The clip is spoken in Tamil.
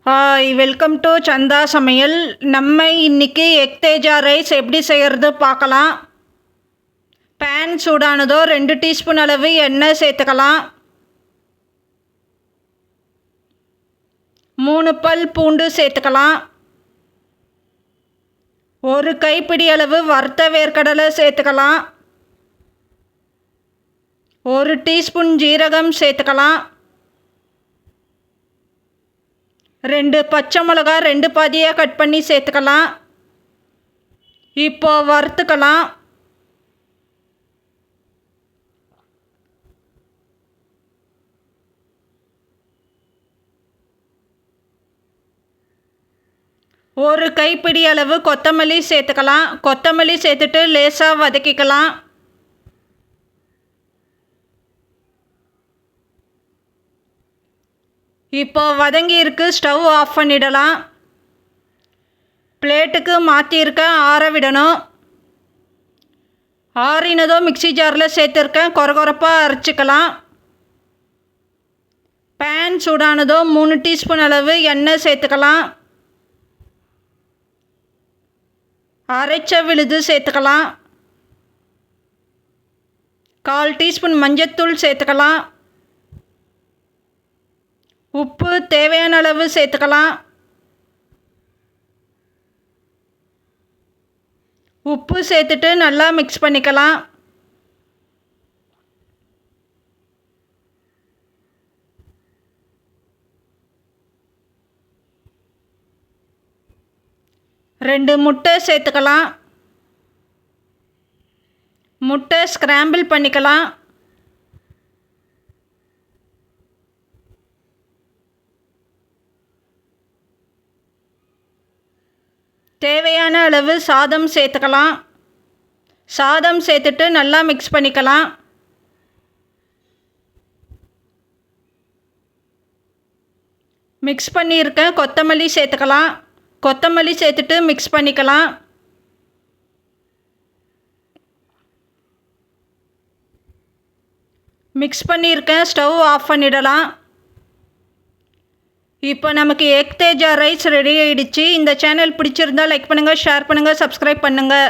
ஹாய், வெல்கம் டு சந்தா சமையல். நம்ம இன்னைக்கு எக் தேஜா ரைஸ் எப்படி செய்கிறது பார்க்கலாம். பேன் சூடானதோ 2 டீஸ்பூன் அளவு எண்ணெய் சேர்த்துக்கலாம். 3 பல் பூண்டு சேர்த்துக்கலாம். 1 கைப்பிடி அளவு வறுத்த வேர்க்கடலை சேர்த்துக்கலாம். 1 டீஸ்பூன் ஜீரகம் சேர்த்துக்கலாம். 2 பச்சை மிளகா 2 பாதியாக கட் பண்ணி சேர்த்துக்கலாம். இப்போ வறுத்துக்கலாம். ஒரு கைப்பிடி அளவு கொத்தமல்லி சேர்த்துக்கலாம். கொத்தமல்லி சேர்த்துட்டு லேசாக வதக்கிக்கலாம். இப்போ வதங்கியிருக்கு, ஸ்டவ் ஆஃப் பண்ணிடலாம். பிளேட்டுக்கு மாற்றியிருக்கேன், ஆற விடணும். ஆறினதும் மிக்ஸி ஜாரில் சேர்த்துருக்கேன், கொரகொரப்பாக அரைச்சிக்கலாம். பேன் சூடானதும் 3 டீஸ்பூன் அளவு எண்ணெய் சேர்த்துக்கலாம். அரைச்ச விழுது சேர்த்துக்கலாம். 1/4 டீஸ்பூன் மஞ்சத்தூள் சேர்த்துக்கலாம். உப்பு தேவையான அளவு சேர்த்துக்கலாம். உப்பு சேர்த்துட்டு நல்லா மிக்ஸ் பண்ணிக்கலாம். ரெண்டு முட்டை சேர்த்துக்கலாம். முட்டை ஸ்க்ராம்பிள் பண்ணிக்கலாம். தேவையான அளவு சாதம் சேர்த்துக்கலாம். சாதம் சேர்த்துட்டு நல்லா மிக்ஸ் பண்ணிக்கலாம். மிக்ஸ் பண்ணியிருக்கேன், கொத்தமல்லி சேர்த்துக்கலாம். கொத்தமல்லி சேர்த்துட்டு மிக்ஸ் பண்ணிக்கலாம். மிக்ஸ் பண்ணியிருக்கேன், ஸ்டவ் ஆஃப் பண்ணிடலாம். இப்போ நமக்கு எக் தேஜா ரைஸ் ரெடி ஆகிடுச்சு. இந்த சேனல் பிடிச்சிருந்தால் லைக் பண்ணுங்கள், ஷேர் பண்ணுங்கள், சப்ஸ்கிரைப் பண்ணுங்கள்.